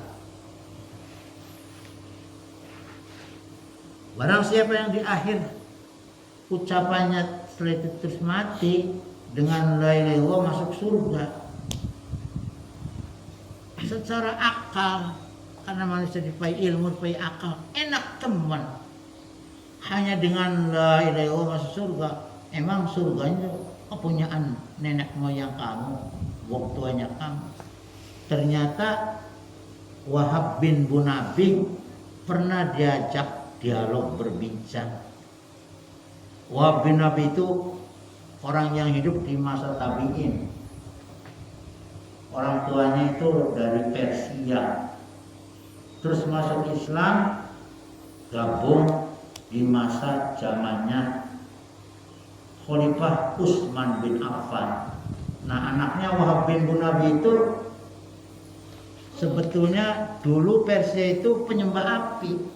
Barang siapa yang di akhir ucapannya setelah itu terus mati dengan la ilaha illallah masuk surga. Secara akal, karena manusia dipai ilmu, dipai akal, enak teman. Hanya dengan la ilaha illallah masuk surga. Emang surganya kepunyaan nenek moyang kamu, wong tuanya kamu. Ternyata Wahab bin Bunabih pernah diajak dialog berbincang. Wahab bin Nabi itu orang yang hidup di masa tabi'in. Orang tuanya itu dari Persia. Terus masuk Islam, gabung di masa zamannya Khalifah Utsman bin Affan. Nah, anaknya Wahab bin Nabi itu sebetulnya dulu Persia itu penyembah api.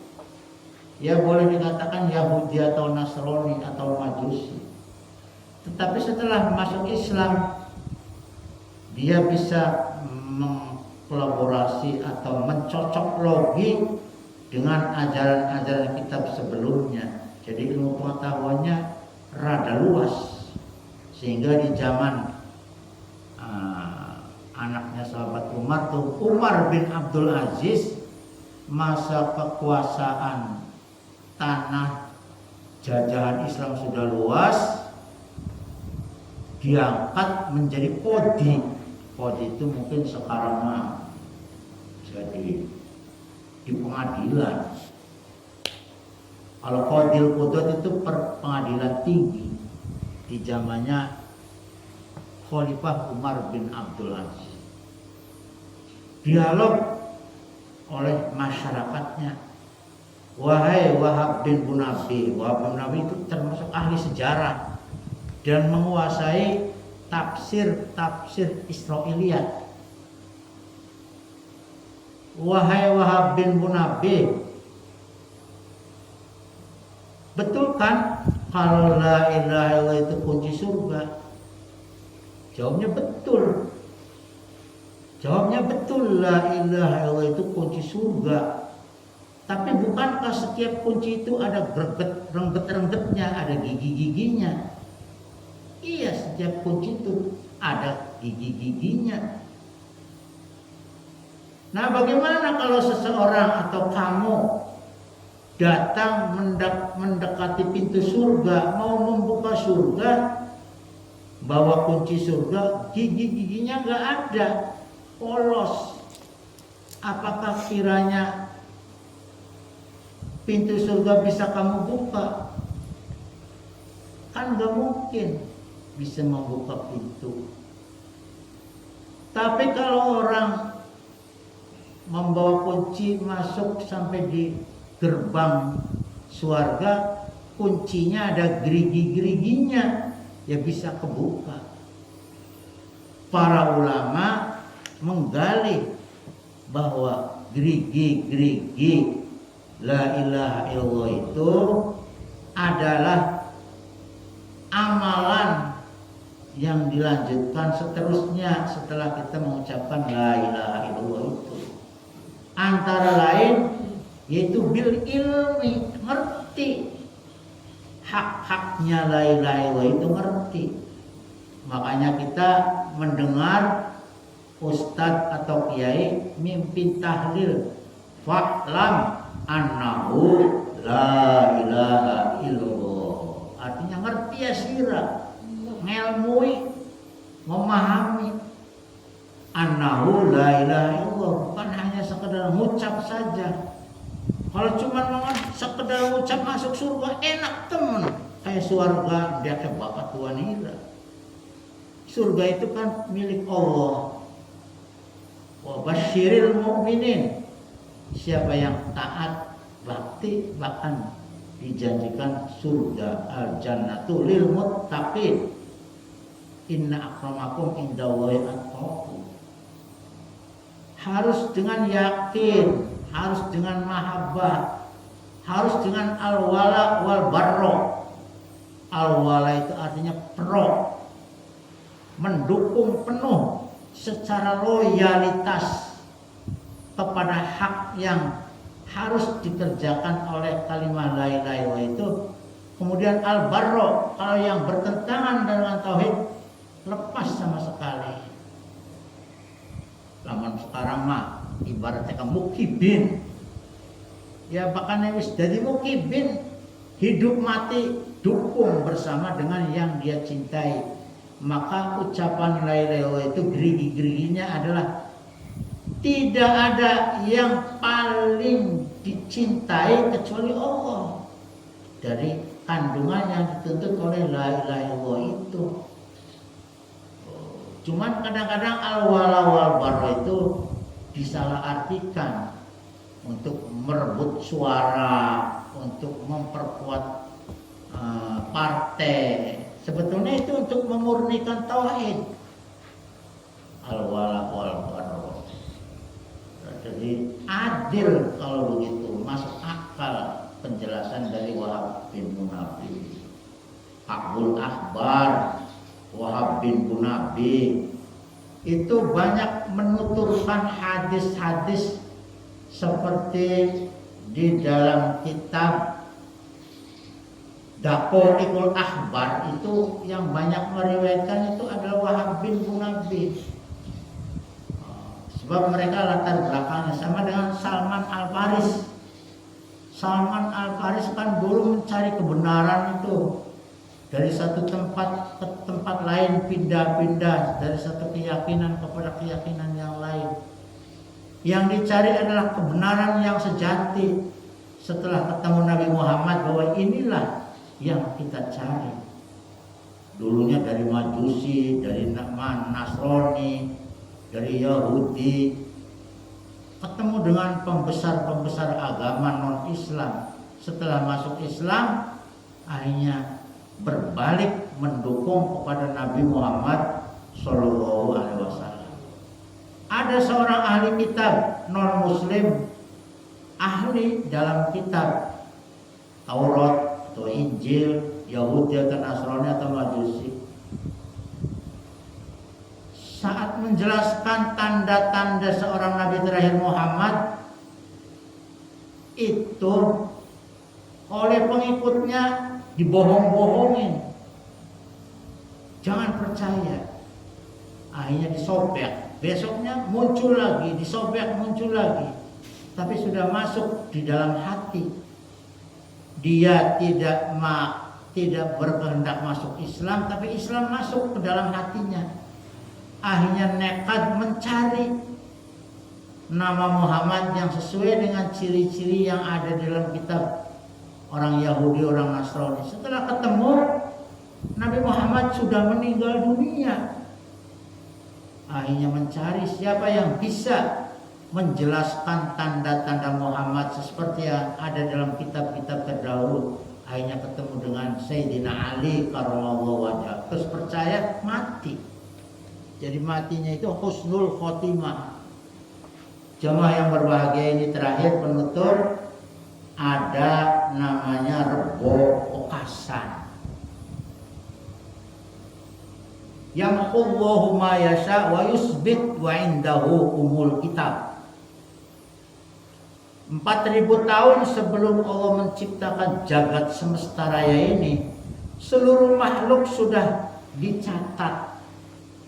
Ya boleh dikatakan Yahudi atau Nasrani atau Majusi. Tetapi setelah masuk Islam, dia bisa mengkolaborasi atau mencocok logi dengan ajaran-ajaran kitab sebelumnya. Jadi ilmu pengetahuannya rada luas. Sehingga di zaman anaknya sahabat Umar tuh, Umar bin Abdul Aziz, masa kekuasaan tanah jajahan Islam sudah luas, diangkat menjadi qadhi. Qadhi itu mungkin sekarang mah jadi di pengadilan. Kalau qadhil qudat itu pengadilan tinggi di zamannya Khalifah Umar bin Abdul Aziz. Dialog oleh masyarakatnya. Wahai Wahab bin Nabi, Wahab bin Nabi itu termasuk ahli sejarah dan menguasai tafsir Israiliyat. Wahai Wahab bin Nabi, betul kan kalau la ilaha illallah itu kunci surga? Jawabnya betul. Jawabnya betul, la ilaha illallah itu kunci surga. Tapi bukankah setiap kunci itu ada rengget-renggetnya, ada gigi-giginya? Iya, setiap kunci itu ada gigi-giginya. Nah, bagaimana kalau seseorang atau kamu datang mendekati pintu surga, mau membuka surga, bawa kunci surga, gigi-giginya nggak ada, polos. Apakah kiranya pintu surga bisa kamu buka? Kan nggak mungkin bisa membuka pintu. Tapi kalau orang membawa kunci masuk sampai di gerbang surga, kuncinya ada gerigi-geriginya, ya bisa kebuka. Para ulama menggali bahwa gerigi-gerigi la ilaha illallah itu adalah amalan yang dilanjutkan seterusnya setelah kita mengucapkan la ilaha illallah itu. Antara lain yaitu bil ilmi, ngerti hak-haknya la ilaha illallah itu, ngerti. Makanya kita mendengar ustadz atau kiai mimpin tahlil, fa'lam annahu la ilaha illallah. Artinya ngerti ya sirah, ngelmui, memahami annahu la ilaha illallah, bukan hanya sekedar ngucap saja. Kalau cuma sekedar ngucap masuk surga enak temen, kayak surga dia ke bapak Tuhan ira. Surga itu kan milik Allah. Wa basyiril mu'minin, siapa yang taat bakti bahkan dijanjikan surga, al-jannatu lil muttaqin, inna akramakum indallahi atqakum. Harus dengan yakin, harus dengan mahabbah, harus dengan al-wala wal barro. Al-wala itu artinya pro, mendukung penuh secara loyalitas kepada hak yang harus dikerjakan oleh kalimat la ilaha illallah itu. Kemudian al-barro, kalau yang bertentangan dengan tauhid lepas sama sekali. Zaman sekarang mah ibaratnya kamu mukibin, ya bahkan wis jadi mukibin, hidup mati dukung bersama dengan yang dia cintai. Maka ucapan la ilaha illallah itu gerigi-geriginya adalah tidak ada yang paling dicintai kecuali Allah. Dari kandungan yang dituntut oleh la ilaha illallah itu. Cuman kadang-kadang al-wala wal barra itu disalahartikan untuk merebut suara, untuk memperkuat partai. Sebetulnya itu untuk memurnikan tauhid. Al-wala wal barra. Jadi adil kalau begitu, masuk akal penjelasan dari Wahab bin Munabbih. Abul Ahbar Wahab bin Munabbih itu banyak menuturkan hadis-hadis seperti di dalam kitab Daqaiqul Ahbar itu yang banyak meriwayatkan itu adalah Wahab bin Munabbih. Sebab mereka latar belakangnya sama dengan Salman Al-Faris. Salman Al-Faris kan dulu mencari kebenaran itu. Dari satu tempat ke tempat lain, pindah-pindah dari satu keyakinan kepada keyakinan yang lain. Yang dicari adalah kebenaran yang sejati. Setelah ketemu Nabi Muhammad bahwa inilah yang kita cari. Dulunya dari Majusi, dari Nasrani, dari Yahudi, ketemu dengan pembesar-pembesar agama non-Islam. Setelah masuk Islam, akhirnya berbalik mendukung kepada Nabi Muhammad Sallallahu Alaihi Wasallam. Ada seorang ahli kitab non Muslim, ahli dalam kitab Taurat atau Injil, Yahudi atau Nasrani atau Majusi. Saat menjelaskan tanda-tanda seorang Nabi terakhir Muhammad itu oleh pengikutnya dibohong-bohongin, jangan percaya. Akhirnya disobek, besoknya muncul lagi, disobek muncul lagi. Tapi sudah masuk di dalam hati. Dia tidak tidak berkehendak masuk Islam, tapi Islam masuk ke dalam hatinya. Akhirnya nekat mencari nama Muhammad yang sesuai dengan ciri-ciri yang ada di dalam kitab orang Yahudi, orang Nasrani. Setelah ketemu, Nabi Muhammad sudah meninggal dunia. Akhirnya mencari siapa yang bisa menjelaskan tanda-tanda Muhammad seperti yang ada dalam kitab-kitab terdahulu. Akhirnya ketemu dengan Sayyidina Ali karramallahu wajhah. Terus percaya, mati. Jadi matinya itu husnul khotimah. Jemaah yang berbahagia ini terakhir penutur, ada namanya Rebo Okasan. Yamhullahu ma yasha wa yusbit wa indahu umul kitab. 4000 tahun sebelum Allah menciptakan jagat semesta raya ini, seluruh makhluk sudah dicatat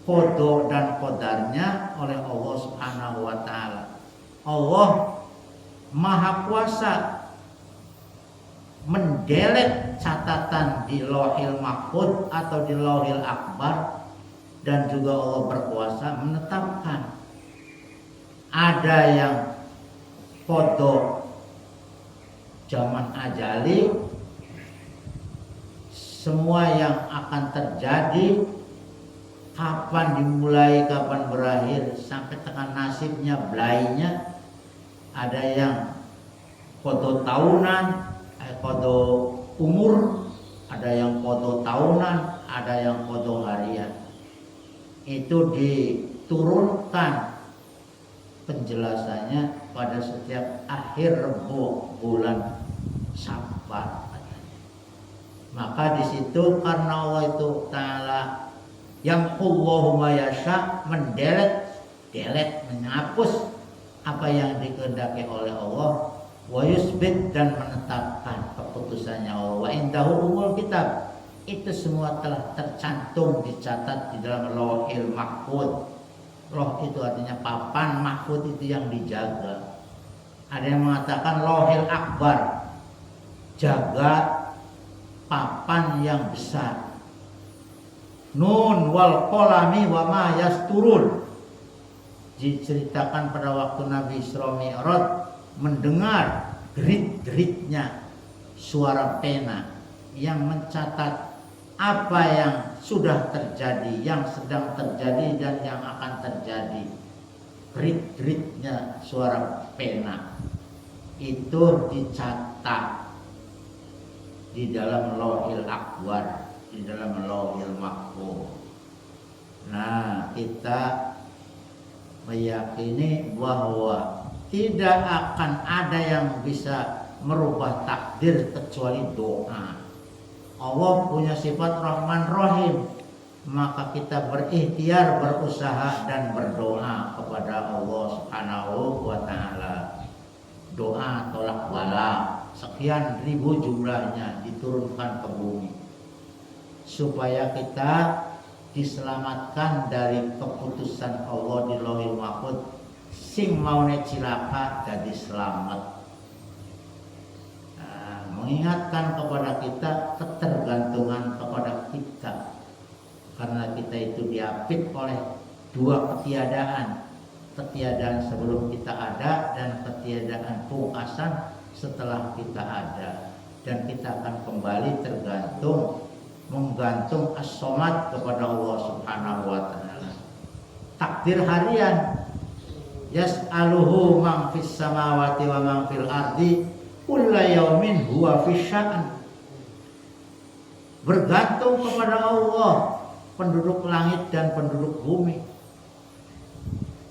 qada dan qadarnya oleh Allah Subhanahu wa taala. Allah Maha Kuasa mendelet catatan di Lauhil Mahfuz atau di Lauhil Akbar, dan juga Allah berkuasa menetapkan ada yang foto zaman ajali, semua yang akan terjadi, kapan dimulai, kapan berakhir, sampai tekan nasibnya, belainya. Ada yang foto tahunan, foto umur, ada yang foto tahunan, ada yang foto harian. Itu diturunkan penjelasannya pada setiap akhir Rebo bulan Sabar. Maka di situ karena Allah itu Ta'ala yang Allahu ma yasha, mendelete, menghapus apa yang dikehendaki oleh Allah, wa yusbit, dan menetapkan keputusannya Allah. Wa indahu umul kitab, itu semua telah tercantum, dicatat di dalam Lauhil Mahfuz. Loh itu artinya papan, mahfud itu yang dijaga. Ada yang mengatakan Lauhil Akbar, jaga papan yang besar. Nun wal qalami wa ma yasturun, diceritakan pada waktu Nabi Isra Mi'raj mendengar gerit-geritnya suara pena yang mencatat apa yang sudah terjadi, yang sedang terjadi, dan yang akan terjadi. Gerit-geritnya suara pena itu dicatat di dalam Lauhil Akbar, di dalam Lauhil Mahfuz. Nah, kita meyakini bahwa tidak akan ada yang bisa merubah takdir kecuali doa. Allah punya sifat Rahman Rahim, maka kita berikhtiar, berusaha, dan berdoa kepada Allah Subhanahu wa taala. Doa tolak bala sekian ribu jumlahnya diturunkan ke bumi supaya kita diselamatkan dari keputusan Allah di Lauhil Mahfuz. Sing maune cilaka jadi selamat. Mengingatkan kepada kita ketergantungan kepada kita, karena kita itu diapit oleh dua ketiadaan sebelum kita ada dan ketiadaan pungkasan setelah kita ada, dan kita akan kembali menggantung as-somad kepada Allah Subhanahu wa taala. Takdir harian, yas'aluhu man fis samawati wa man fil ardi kulla yaumin huwa fi sya'an. Bergantung kepada Allah penduduk langit dan penduduk bumi.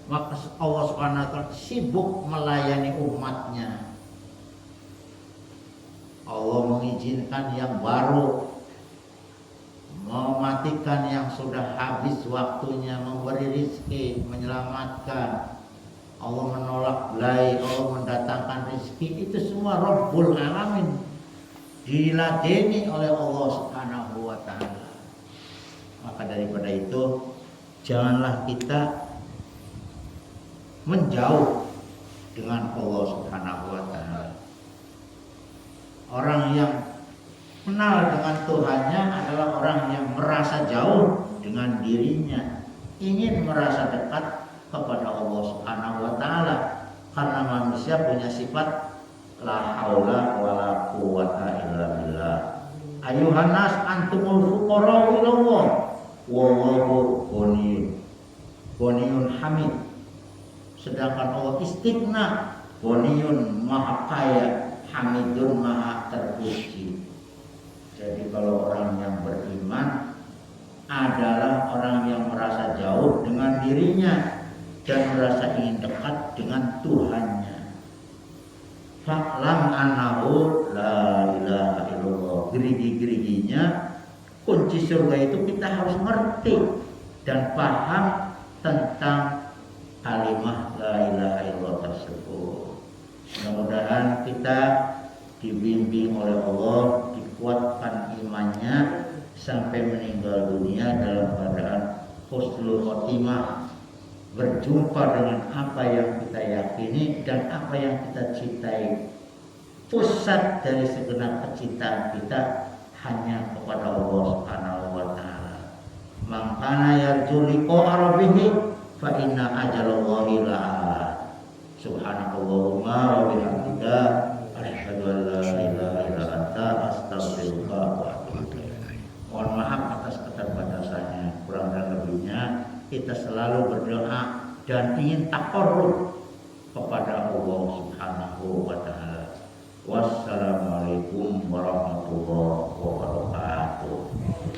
Maka Allah Subhanahu wa taala sibuk melayani umatnya. Allah mengizinkan yang baru, mematikan yang sudah habis waktunya, memberi rezeki, menyelamatkan. Allah menolak belai, Allah mendatangkan rezeki, itu semua Rabbul Alamin, diladeni oleh Allah Subhanahu wa taala. Maka daripada itu, janganlah kita menjauh dengan Allah Subhanahu wa taala. Orang yang Kenal dengan Tuhannya adalah orang yang merasa jauh dengan dirinya, ingin merasa dekat kepada Allah Subhanahu wa taala. Karena manusia punya sifat la haula wala quwata illa billah. Ayuhan nas antumul fuqara ila Allah wallahu ghaniyun hamid. Sedangkan Allah istighna, ghaniyun maha kaya, hamidun maha terpuji. Jadi kalau orang yang beriman adalah orang yang merasa jauh dengan dirinya dan merasa ingin dekat dengan Tuhannya. Fa'lam annahu la ilaha illallah. Gerigi-geriginya kunci surga itu kita harus ngerti dan paham tentang kalimat la ilaha illallah tersebut. Mudah-mudahan kita dibimbing oleh Allah, dikuatkan imannya sampai meninggal dunia dalam keadaan husnul khotimah, berjumpa dengan apa yang kita yakini dan apa yang kita cintai. Pusat dari segenap kecintaan kita hanya kepada Allah Subhanahu wa taala. Man kana yarju liqa'a rabbih fa inna ajalallahi la'at. Subhanakallahumma wa bihamdika asyhadu an la ilaha illa anta astaghfiruka wa atubu ilaik. Mohon maaf atas keterbatasannya, kurang dan lebihnya kita selalu berdoa dan ingin taqarrub kepada Allah Subhanahu wa taala. Wassalamualaikum warahmatullahi wabarakatuh.